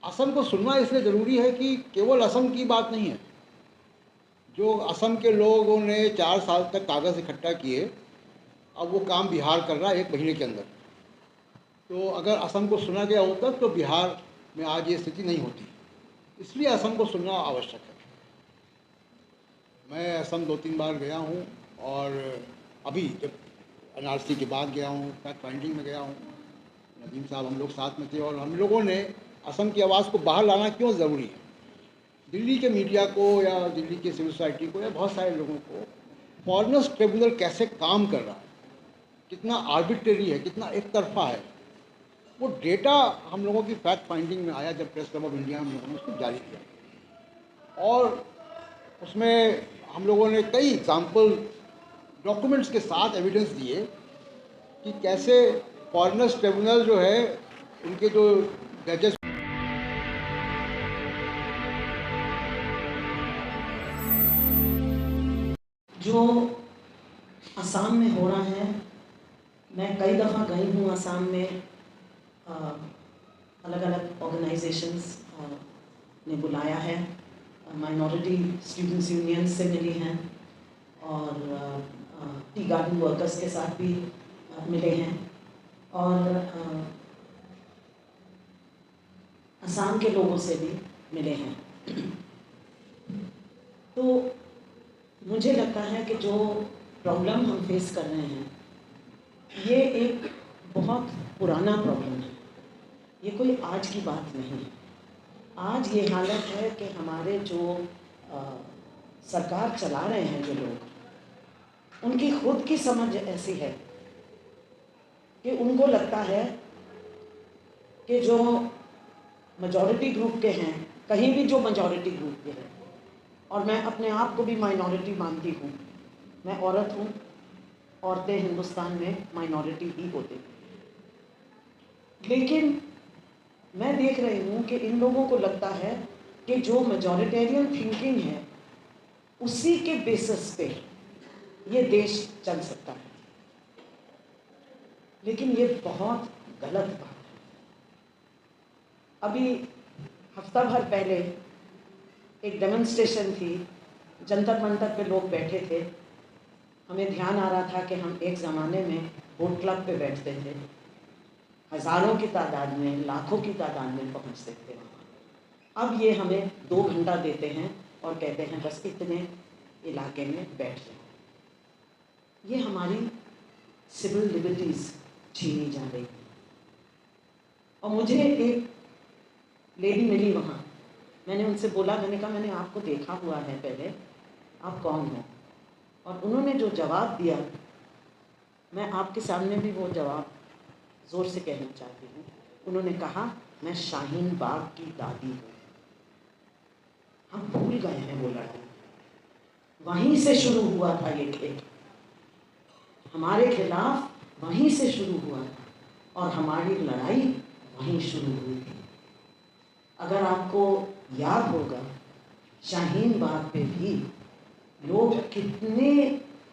असम को सुनना इसलिए ज़रूरी है कि केवल असम की बात नहीं है। जो असम के लोगों ने 4 साल तक कागज़ इकट्ठा किए, अब वो काम बिहार कर रहा है 1 महीने के अंदर। तो अगर असम को सुना गया होता तो बिहार में आज ये स्थिति नहीं होती। इसलिए असम को सुनना आवश्यक है। मैं असम 2-3 बार गया हूँ और अभी जब एनआरसी के बाद गया हूँ, फैक्ट फाइंडिंग में गया हूँ। नदीम साहब हम लोग साथ में थे और हम लोगों ने असम की आवाज़ को बाहर लाना क्यों ज़रूरी है। दिल्ली के मीडिया को या दिल्ली की सिविल सोसाइटी को या बहुत सारे लोगों को फॉरेनर्स ट्रिब्यूनल कैसे काम कर रहा है, कितना आर्बिट्रेरी है, कितना एक तरफा है, वो डेटा हम लोगों की फैक्ट फाइंडिंग में आया जब प्रेस क्लब ऑफ इंडिया हम लोगों ने उसको जारी किया। और उसमें हम लोगों ने कई एग्जाम्पल डॉक्यूमेंट्स के साथ एविडेंस दिए कि कैसे फॉरेनर्स ट्रिब्यूनल जो है, उनके जो जजेस जो असम में हो रहा है, मैं कई दफ़ा गई हूँ असम में। अलग अलग ऑर्गेनाइजेशंस ने बुलाया है, माइनॉरिटी स्टूडेंट्स यूनियन से मिली हैं और टी गार्डन वर्कर्स के साथ भी मिले हैं और असम के लोगों से भी मिले हैं। तो मुझे लगता है कि जो प्रॉब्लम हम फेस कर रहे हैं ये एक बहुत पुराना प्रॉब्लम है, ये कोई आज की बात नहीं है। आज ये हालत है कि हमारे जो सरकार चला रहे हैं जो लोग, उनकी खुद की समझ ऐसी है कि उनको लगता है कि जो मेजॉरिटी ग्रुप के हैं, कहीं भी जो मेजॉरिटी ग्रुप के हैं, और मैं अपने आप को भी माइनॉरिटी मानती हूँ, मैं औरत हूँ, औरतें हिंदुस्तान में माइनॉरिटी ही होती, लेकिन मैं देख रही हूँ कि इन लोगों को लगता है कि जो मेजॉरिटेरियन थिंकिंग है उसी के बेसिस पे ये देश चल सकता है, लेकिन ये बहुत गलत बात है। अभी हफ्ता भर पहले एक डेमोन्स्ट्रेशन थी, जंतर मंतर पे लोग बैठे थे। हमें ध्यान आ रहा था कि हम एक ज़माने में बोट क्लब पे बैठते थे, हज़ारों की तादाद में, लाखों की तादाद में पहुंचते थे वहाँ। अब ये हमें 2 घंटा देते हैं और कहते हैं बस इतने इलाके में बैठ जाओ। ये हमारी सिविल लिबर्टीज़ छीनी जा रही है। और मुझे एक लेडी मिली वहाँ, मैंने उनसे बोला, मैंने कहा मैंने आपको देखा हुआ है पहले, आप कौन हो? और उन्होंने जो जवाब दिया, मैं आपके सामने भी वो जवाब ज़ोर से कहना चाहती हूँ। उन्होंने कहा, मैं शाहीन बाग की दादी हूँ। हम भूल गए हैं वो लड़ाई, वहीं से शुरू हुआ था ये खेल, हमारे खिलाफ वहीं से शुरू हुआ था और हमारी लड़ाई वहीं शुरू हुई थी। अगर आपको याद होगा, शाहीन बाग पे भी लोग कितने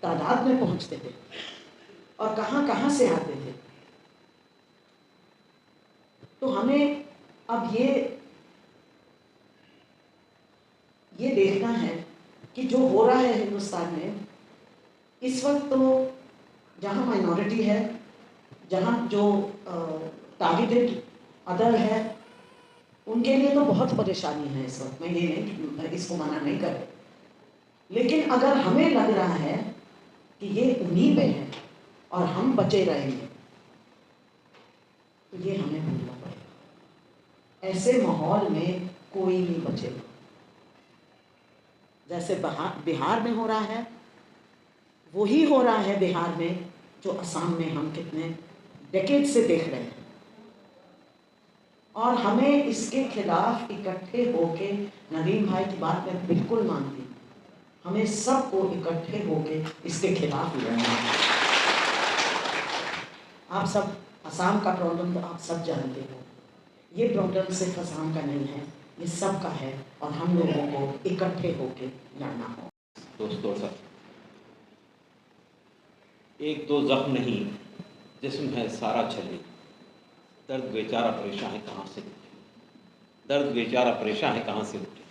तादाद में पहुंचते थे और कहाँ कहाँ से आते थे। तो हमें अब ये देखना है कि जो हो रहा है हिंदुस्तान में इस वक्त, तो जहाँ माइनॉरिटी है, जहाँ जो टारगेटेड अदर है, उनके लिए तो बहुत परेशानी है इस वक्त। मैं ये नहीं, इसको मना नहीं कर रही, लेकिन अगर हमें लग रहा है कि ये उन्हीं पे है और हम बचे रहेंगे, तो ये हमें भूलना पड़ेगा। ऐसे माहौल में कोई नहीं बचेगा। जैसे बिहार में हो रहा है, वही हो रहा है बिहार में जो असम में हम कितने डेकेड से देख रहे हैं। और हमें इसके खिलाफ इकट्ठे होके, नदीम भाई की बात मैं बिल्कुल मानती हूँ, हमें सबको इकट्ठे होके इसके खिलाफ लड़ना है। आप सब असम का प्रॉब्लम तो आप सब जानते हो, ये प्रॉब्लम सिर्फ असम का नहीं है, ये सब का है और हम लोगों को इकट्ठे होके लड़ना हो। दोस्तों सर, एक दो जख्म नहीं, जिस्म है सारा छले, दर्द बेचारा परेशान है कहाँ से। दर्द बेचारा परेशान है कहाँ से उठे।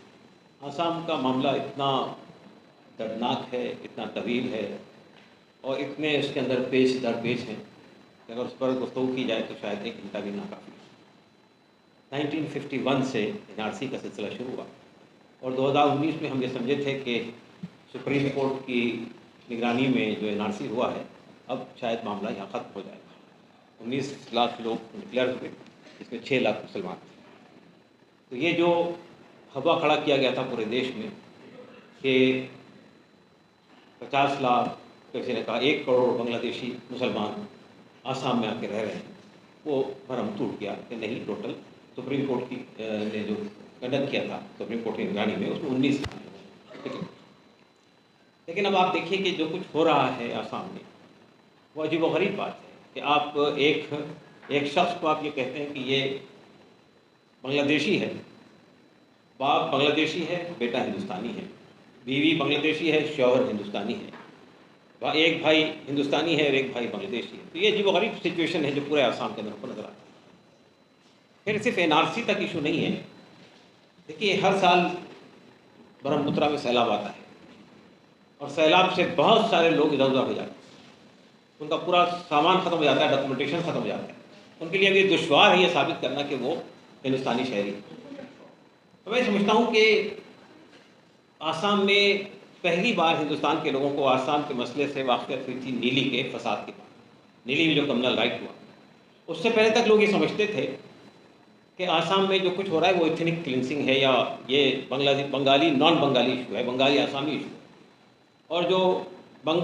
आसाम का मामला इतना दर्दनाक है, इतना तवील है और इतने उसके अंदर पेच दर पेच हैं कि अगर उस पर गुफ्तगू की जाए तो शायद 1 घंटा भी ना काफ़ी। 1951 से NRC का सिलसिला शुरू हुआ और 2019 में हम ये समझे थे कि सुप्रीम कोर्ट की निगरानी में जो NRC हुआ है, अब शायद मामला यहाँ ख़त्म हो जाएगा। 19 लाख लोग डिक्लेयर हुए, इसमें 6 लाख मुसलमान थे। तो ये जो हवा खड़ा किया गया था पूरे देश में कि 50 लाख, किसी ने कहा 1 करोड़ बांग्लादेशी मुसलमान आसाम में आके रह रहे हैं, वो भरम टूट गया कि नहीं, टोटल सुप्रीम कोर्ट की ने जो कंडक्ट किया था सुप्रीम कोर्ट की निगरानी में, उसमें 19 लाख। लेकिन अब आप देखिए कि जो कुछ हो रहा है आसाम में, वो अजीबोगरीब बात है कि आप एक शख्स को आप ये कहते हैं कि ये बांग्लादेशी है, बाप बांग्लादेशी है, बेटा हिंदुस्तानी है, बीवी बांग्लादेशी है, शौहर हिंदुस्तानी है, एक भाई हिंदुस्तानी है और एक भाई बांग्लादेशी है। तो ये अजीबोगरीब सिचुएशन है जो पूरे आसाम के अंदर आपको नजर आता है। फिर सिर्फ NRC तक इशू नहीं है। देखिए, हर साल ब्रह्मपुत्रा में सैलाब आता है और सैलाब से बहुत सारे लोग इधर उधर हो जाते हैं, उनका पूरा सामान ख़त्म हो जाता है, डॉक्यूमेंटेशन ख़त्म हो जाता है। उनके लिए अब ये दुश्वार है ये साबित करना कि वो हिंदुस्तानी शहरी है। तो मैं समझता हूँ कि आसाम में पहली बार हिंदुस्तान के लोगों को आसाम के मसले से वाक़ियत हुई थी नीली के फसाद के बाद। नीली में जो कम्युनल राइट हुआ, उससे पहले तक लोग ये समझते थे कि आसाम में जो कुछ हो रहा है वो एथनिक क्लिनसिंग है या ये बंगाली नॉन बंगाली इशू है, बंगाली आसामी इशू है। और जो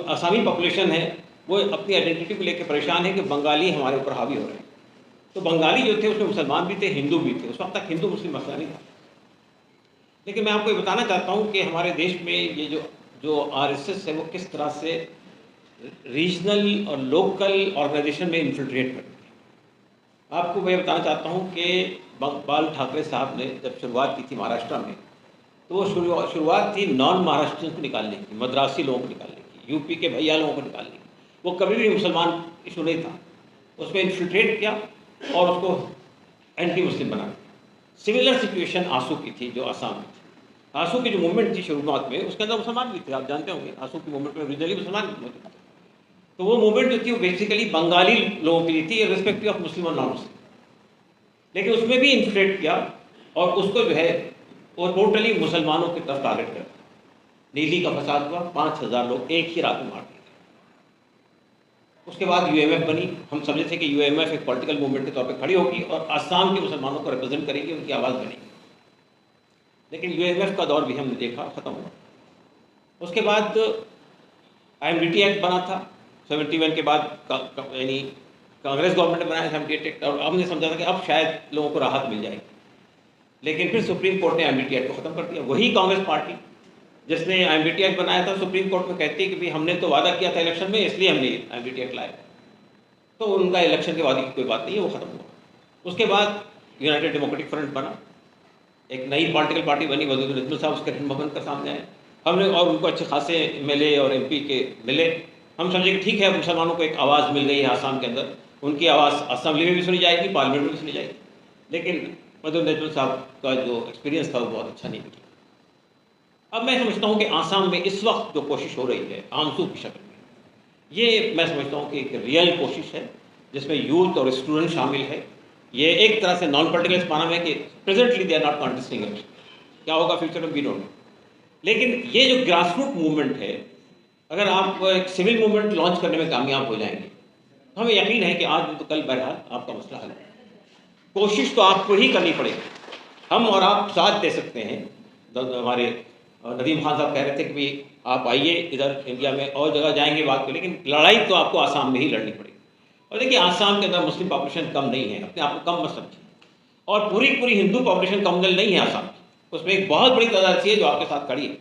आसामी पॉपुलेशन है वो अपनी आइडेंटिटी को लेकर परेशान है कि बंगाली हमारे ऊपर हावी हो रहे हैं। तो बंगाली जो थे उसमें मुसलमान भी थे, हिंदू भी थे। उस वक्त तक हिंदू मुस्लिम मसला नहीं था। लेकिन मैं आपको ये बताना चाहता हूँ कि हमारे देश में ये जो RSS है वो किस तरह से रीजनल और लोकल ऑर्गेनाइजेशन में इन्फिल्ट्रेट करती है। आपको मैं बताना चाहता हूँ कि बाल ठाकरे साहब ने जब शुरुआत की थी महाराष्ट्र में, तो वो शुरुआत थी नॉन महाराष्ट्रियन को निकालने की, मद्रासी लोगों को निकालने की, यूपी के भैया लोगों को निकालने की। वो कभी भी मुसलमान इशू नहीं था, उसमें इन्फिल्ट्रेट किया और उसको एंटी मुस्लिम बना दिया। सिमिलर सिचुएशन आंसू की थी जो आसाम में थी। आंसू की जो मूवमेंट थी शुरुआत में, उसके अंदर मुसलमान भी थे, आप जानते होंगे। आंसू की मूवमेंट में ओरिजिनली मुसलमान भी मौजूद थे। तो वो मूवमेंट जो थी वो बेसिकली बंगाली लोगों के लिए थी, रिस्पेक्टिव ऑफ मुस्लिम और नॉन मुस्लिम। लेकिन उसमें भी इन्फिल्ट्रेट किया और उसको जो है वो टोटली मुसलमानों की तरफ टारगेट कर दिया। नीली का फसाद हुआ, 5000 लोग एक ही रात में मार दिए। उसके बाद UMF बनी। हम समझे थे कि UMF एक पॉलिटिकल मूवमेंट के तौर पे खड़ी होगी और आसाम के मुसलमानों को रिप्रेजेंट करेगी, उनकी आवाज़ बनेगी। लेकिन UMF का दौर भी हमने देखा ख़त्म हुआ। उसके बाद IMDT एक्ट बना था 71 के बाद, यानी कांग्रेस गवर्नमेंट ने बनाया था IMDT एक्ट, और हमने समझा था कि अब शायद लोगों को राहत मिल जाएगी। लेकिन फिर सुप्रीम कोर्ट ने IMDT एक्ट को ख़त्म कर दिया। वही कांग्रेस पार्टी जिसने IMDT एक्ट बनाया था, सुप्रीम कोर्ट में कहती है कि भाई हमने तो वादा किया था इलेक्शन में, इसलिए हमने IMDT एक्ट लाया। तो उनका इलेक्शन के वादे की कोई बात नहीं है, वो ख़त्म हुआ। उसके बाद यूनाइटेड डेमोक्रेटिक फ्रंट बना, एक नई पॉलिटिकल पार्टी बनी, वजीर नजमुल साहब उसके रहन भवन का सामने आए। हमने और उनको अच्छे खासे MLA और MP के मिले। हम समझे कि ठीक है, मुसलमानों को एक आवाज़ मिल गई है आसाम के अंदर, उनकी आवाज़ असेंबली में भी सुनी जाएगी, पार्लियामेंट में भी सुनी जाएगी। लेकिन वजीर नजमुल साहब का जो एक्सपीरियंस था वो बहुत अच्छा नहीं निकला। अब मैं समझता हूँ कि आसाम में इस वक्त जो कोशिश हो रही है आंसू की शक्ल में, ये मैं समझता हूँ कि एक रियल कोशिश है जिसमें यूथ और स्टूडेंट शामिल है। ये एक तरह से नॉन पॉलिटिकल माना है कि presently they are not contesting election, क्या होगा फ्यूचर में वी डोंट नो। लेकिन ये जो ग्रास रूट मूवमेंट है, अगर आप एक सिविल मूवमेंट लॉन्च करने में कामयाब हो जाएंगे तो हमें यकीन है कि आज तो कल बहरहाल आपका मसला हल है। कोशिश तो आपको ही करनी पड़ेगी। हम और आप साथ दे सकते हैं। हमारे नदीम खान साहब कह रहे थे कि भाई आप आइए इधर इंडिया में और जगह जाएंगे बात को, लेकिन लड़ाई तो आपको आसाम में ही लड़नी पड़ेगी। और देखिए, आसाम के अंदर मुस्लिम पॉपुलेशन कम नहीं है, अपने आप को कम मत समझिए। और पूरी हिंदू पॉपुलेशन कम नहीं है आसाम की, उसमें एक बहुत बड़ी तादाद ऐसी है जो आपके साथ खड़ी है।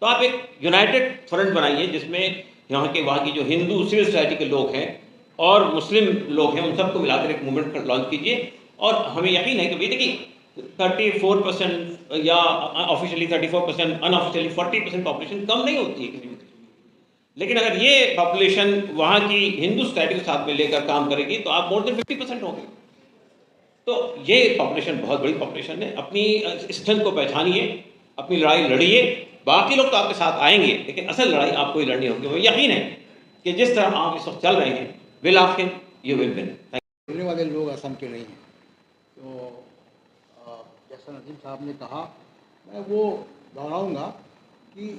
तो आप एक यूनाइटेड फ्रंट बनाइए जिसमें वहाँ की जो हिंदू सिविल सोसाइटी के लोग हैं और मुस्लिम लोग हैं, उन सबको मिलाकर एक मूवमेंट लॉन्च कीजिए। और हमें यकीन है कि भाई देखिए 34% या ऑफिशियली 34%, अनऑफिशियली 40% पॉपुलेशन कम नहीं होती है किसी भी। लेकिन अगर ये पॉपुलेशन वहाँ की हिंदू सोसाइटी के साथ में लेकर काम करेगी तो आप मोर देन 50% होंगे। तो ये पॉपुलेशन बहुत बड़ी पॉपुलेशन है। अपनी स्ट्रेंथ को पहचानिए, अपनी लड़ाई लड़िए। बाकी लोग तो आपके साथ आएंगे, लेकिन असल लड़ाई आपको ही लड़नी होगी। मुझे यकीन है कि जिस तरह आप इस वक्त चल रहे हैं, विल आखिर यू विल विन। बोलने वाले लोग असम के नहीं हैं। तो जैसा नदीम साहब ने कहा, मैं वो दोहराऊंगा कि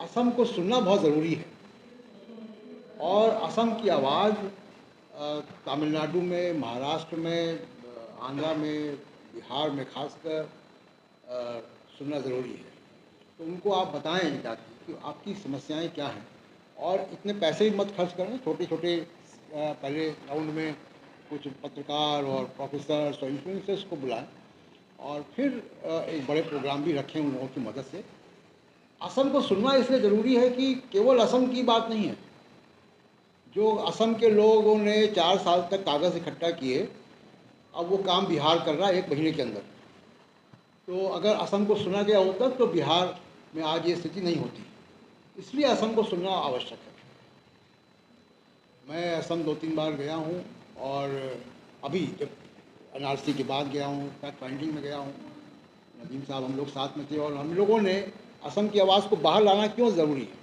असम को सुनना बहुत ज़रूरी है, और असम की आवाज़ तमिलनाडु में, महाराष्ट्र में, आंध्रा में, बिहार में खासकर सुनना ज़रूरी है। तो उनको आप बताएं जाके कि आपकी समस्याएं क्या हैं, और इतने पैसे भी मत खर्च करें। छोटे छोटे पहले राउंड में कुछ पत्रकार और प्रोफेसर और इन्फ्लुएंसर्स को बुलाएं, और फिर एक बड़े प्रोग्राम भी रखें उन लोगों की मदद से। असम को सुनना इसलिए ज़रूरी है कि केवल असम की बात नहीं है। जो असम के लोगों ने 4 साल तक कागज़ इकट्ठा किए, अब वो काम बिहार कर रहा है 1 महीने के अंदर। तो अगर असम को सुना गया होता तो बिहार में आज ये स्थिति नहीं होती। इसलिए असम को सुनना आवश्यक है। मैं असम 2-3 बार गया हूँ, और अभी जब NRC के बाद गया हूँ, फैक्ट फाइंडिंग में गया हूँ। नदीम साहब हम लोग साथ में थे, और हम लोगों ने असम की आवाज़ को बाहर लाना क्यों ज़रूरी है,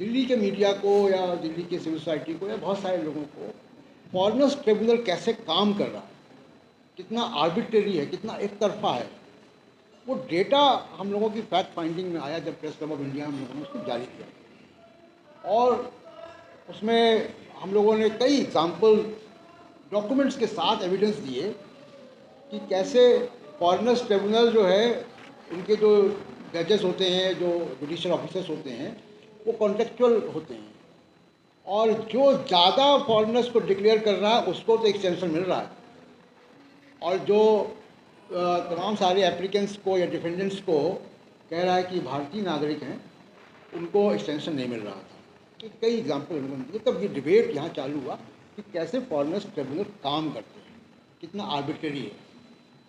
दिल्ली के मीडिया को या दिल्ली के सिविल सोसाइटी को या बहुत सारे लोगों को, फॉरेनर्स ट्रिब्यूनल कैसे काम कर रहा है, कितना आर्बिट्रेरी है, कितना एक तरफा है, वो डेटा हम लोगों की फैक्ट फाइंडिंग में आया जब प्रेस क्लब ऑफ इंडिया में हमने उसको जारी किया। और उसमें हम लोगों ने कई एग्जाम्पल डॉक्यूमेंट्स के साथ एविडेंस दिए कि कैसे फॉरेनर्स ट्रिब्यूनल जो है, उनके जो जजेस होते हैं, जो जुडिशल ऑफिसर्स होते हैं, वो कॉन्टेक्चुअल होते हैं, और जो ज़्यादा फॉरेनर्स को डिक्लेयर कर रहा है उसको तो एक्सटेंशन मिल रहा है, और जो तमाम सारे एप्लीकेंट्स को या डिफेंडेंट्स को कह रहा है कि भारतीय नागरिक हैं, उनको एक्सटेंशन नहीं मिल रहा था। तो कई एग्जाम्पल उन्होंने दिए। तब ये डिबेट यहाँ चालू हुआ कि कैसे फॉरेनर्स ट्रिब्यूनल काम करते हैं, कितना आर्बिट्रेरी है।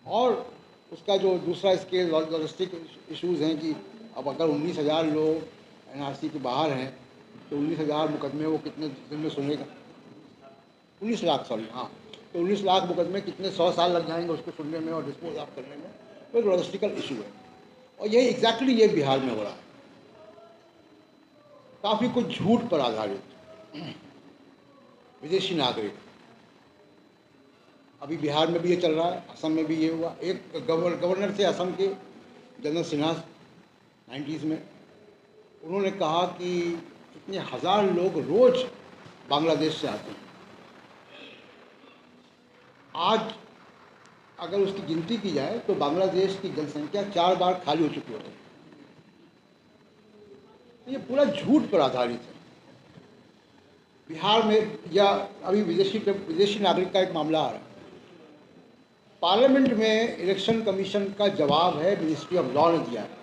और उसका जो दूसरा स्केल लॉजिस्टिक इश्यूज़ हैं कि अब अगर 19,000 लोग NRC के बाहर हैं, तो 19,000 मुकदमे वो कितने दिन में सुनेगा? 19 लाख, सॉरी, हाँ। तो 19 लाख मुकदमे कितने 100 साल लग जाएंगे उसको सुनने में और डिस्पोज ऑफ करने में। तो एक लॉजिस्टिकल इशू है, और यही एग्जैक्टली ये बिहार में हो रहा है। काफ़ी कुछ झूठ पर आधारित विदेशी नागरिक, अभी बिहार में भी ये चल रहा है, असम में भी ये हुआ। एक गवर्नर थे असम के, जनरल सिन्हा, 90s में। उन्होंने कहा कि इतने 1000 लोग रोज़ बांग्लादेश से आते हैं। आज अगर उसकी गिनती की जाए तो बांग्लादेश की जनसंख्या 4 बार खाली हो चुकी होती है। ये पूरा झूठ पर आधारित है। बिहार में या अभी विदेशी नागरिक का एक मामला आ रहा है। पार्लियामेंट में इलेक्शन कमीशन का जवाब है, मिनिस्ट्री ऑफ लॉ ने दिया है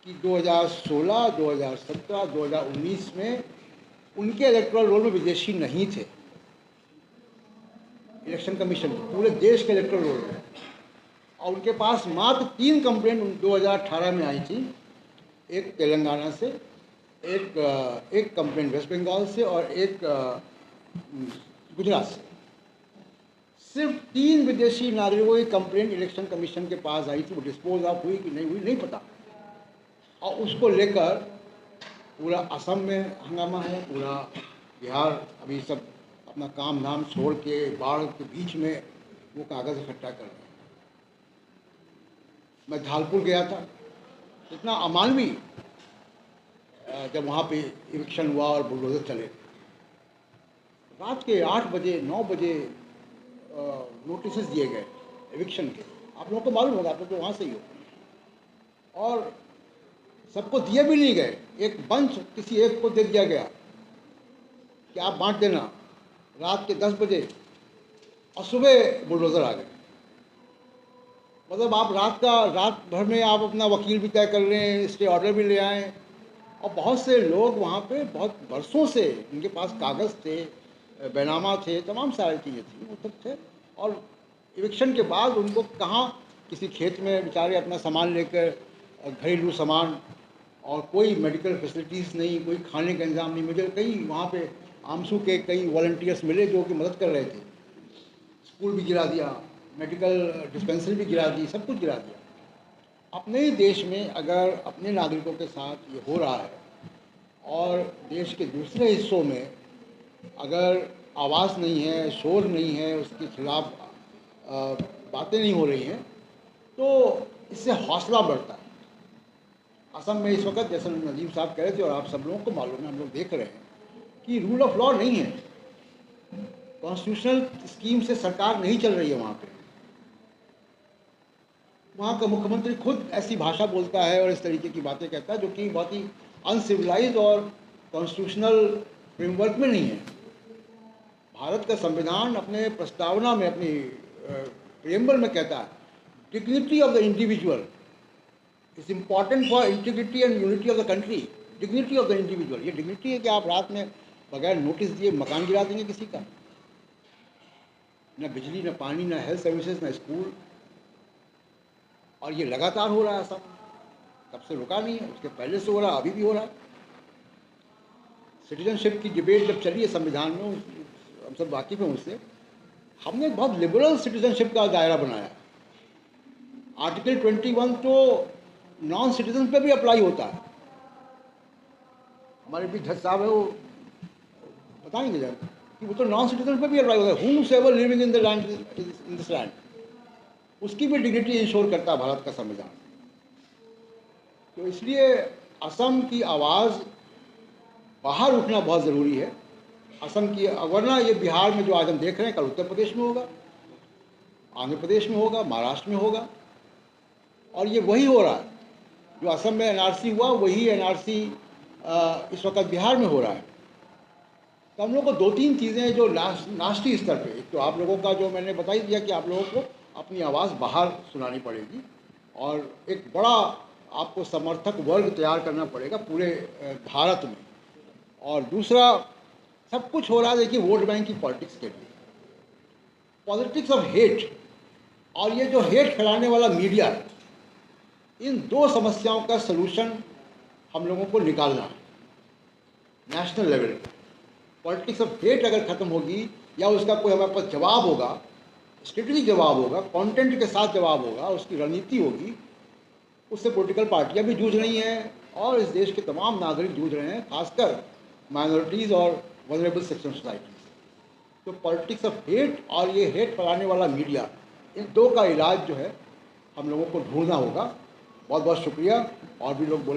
कि 2016, 2017, 2019 में उनके इलेक्टोरल रोल में विदेशी नहीं थे। इलेक्शन कमीशन पूरे देश के इलेक्टोरल रोल में, और उनके पास मात्र 3 कंप्लेंट 2018 में आई थी। एक तेलंगाना से, एक कंप्लेंट वेस्ट बंगाल से, और एक गुजरात से। सिर्फ 3 विदेशी नागरिकों की कंप्लेंट इलेक्शन कमीशन के पास आई थी। वो डिस्पोज ऑफ हुई कि नहीं हुई नहीं पता, और उसको लेकर पूरा असम में हंगामा है, पूरा बिहार अभी सब अपना काम धाम छोड़ के बाढ़ के बीच में वो कागज़ इकट्ठा कर रहे हैं। मैं धालपुर गया था, इतना अमानवीय जब वहाँ पे इविक्शन हुआ और बुलडोजर चले। रात के 8 बजे 9 बजे नोटिस दिए गए इविक्शन के। आप लोगों को मालूम होगा, आप लोग तो वहाँ से ही हो। और सबको दिए भी नहीं गए, एक बंच किसी एक को दे दिया गया कि आप बांट देना, रात के 10 बजे, और सुबह बुलडोज़र आ गए। मतलब आप रात भर में आप अपना वकील भी तय कर रहे हैं, स्टे ऑर्डर भी ले आए, और बहुत से लोग वहाँ पे बहुत बरसों से उनके पास कागज़ थे, बैनामा थे, तमाम सारी चीज़ें थी, वो सब थे। और इविक्शन के बाद उनको कहाँ किसी खेत में बेचारे अपना सामान लेकर, घरेलू सामान, और कोई मेडिकल फैसिलिटीज़ नहीं, कोई खाने का इंतज़ाम नहीं। मुझे कई वहाँ पे आमसू के कई वॉलंटियर्स मिले जो कि मदद कर रहे थे। स्कूल भी गिरा दिया, मेडिकल डिस्पेंसरी भी गिरा दी, सब कुछ गिरा दिया। अपने ही देश में अगर अपने नागरिकों के साथ ये हो रहा है और देश के दूसरे हिस्सों में अगर आवाज़ नहीं है, शोर नहीं है, उसके खिलाफ बातें नहीं हो रही हैं, तो इससे हौसला बढ़ता है। असम में इस वक्त, जैसे नदीम साहब कह रहे थे और आप सब लोगों को मालूम है, हम लोग देख रहे हैं कि रूल ऑफ लॉ नहीं है, कॉन्स्टिट्यूशनल स्कीम से सरकार नहीं चल रही है वहाँ पे। वहाँ का मुख्यमंत्री खुद ऐसी भाषा बोलता है और इस तरीके की बातें कहता है जो कि बहुत ही अनसिविलाइज्ड और कॉन्स्टिट्यूशनल फ्रेमवर्क में नहीं है। भारत का संविधान अपने प्रस्तावना में, अपनी प्रियम्बल में कहता है, dignity of the individual is important for integrity and unity of the country. Dignity of the individual, ये डिग्निटी है कि आप रात में बगैर नोटिस दिए मकान गिरा देंगे किसी का? न बिजली, न पानी, न हेल्थ सर्विसेज, न स्कूल। और ये लगातार हो रहा है, सब तब से रुका नहीं है, उसके पहले से हो रहा है, अभी भी हो रहा है। सिटीजनशिप की डिबेट जब चली है संविधान में, हम सब वाकिफ हैं उससे, हमने बहुत लिबरल सिटीजनशिप का दायरा बनाया। आर्टिकल 21 तो नॉन सिटीजन पे भी अप्लाई होता है। हमारे भी जज साहब है, वो बताएंगे जब कि वो तो नॉन सिटीजन पे भी अप्लाई होता है। Whomsoever living in the land, in this land, उसकी भी डिग्निटी इंश्योर करता है भारत का संविधान। तो इसलिए असम की आवाज़ बाहर उठना बहुत ज़रूरी है। असम की, वरना ये बिहार में जो आज हम देख रहे हैं, कल उत्तर प्रदेश में होगा, आंध्र प्रदेश में होगा, महाराष्ट्र में होगा। और ये वही हो रहा है जो असम में एनआरसी हुआ, वही एनआरसी इस वक्त बिहार में हो रहा है। तो हम लोग को दो तीन चीज़ें जो राष्ट्रीय स्तर पे, एक तो आप लोगों का जो मैंने बता ही दिया कि आप लोगों को अपनी आवाज़ बाहर सुनानी पड़ेगी और एक बड़ा आपको समर्थक वर्ग तैयार करना पड़ेगा पूरे भारत में। और दूसरा, सब कुछ हो रहा है देखिए वोट बैंक की पॉलिटिक्स के लिए, पॉलिटिक्स ऑफ हेट, और ये जो हेट फैलाने वाला मीडिया, इन दो समस्याओं का सलूशन हम लोगों को निकालना है नेशनल लेवल पर। पॉलिटिक्स ऑफ हेट अगर ख़त्म होगी या उसका कोई हमारे पास जवाब होगा, स्ट्रेटेजिक जवाब होगा, कंटेंट के साथ जवाब होगा, उसकी रणनीति होगी, उससे पॉलिटिकल पार्टियां भी जूझ रही हैं और इस देश के तमाम नागरिक जूझ रहे हैं, खासकर माइनॉरिटीज़ और वल्नरेबल सेक्शन सोसाइटी। तो पॉलिटिक्स ऑफ हेट और ये हेट फैलाने वाला मीडिया, इन दो का इलाज जो है हम लोगों को ढूंढना होगा। बहुत बहुत शुक्रिया। और भी लोग बोले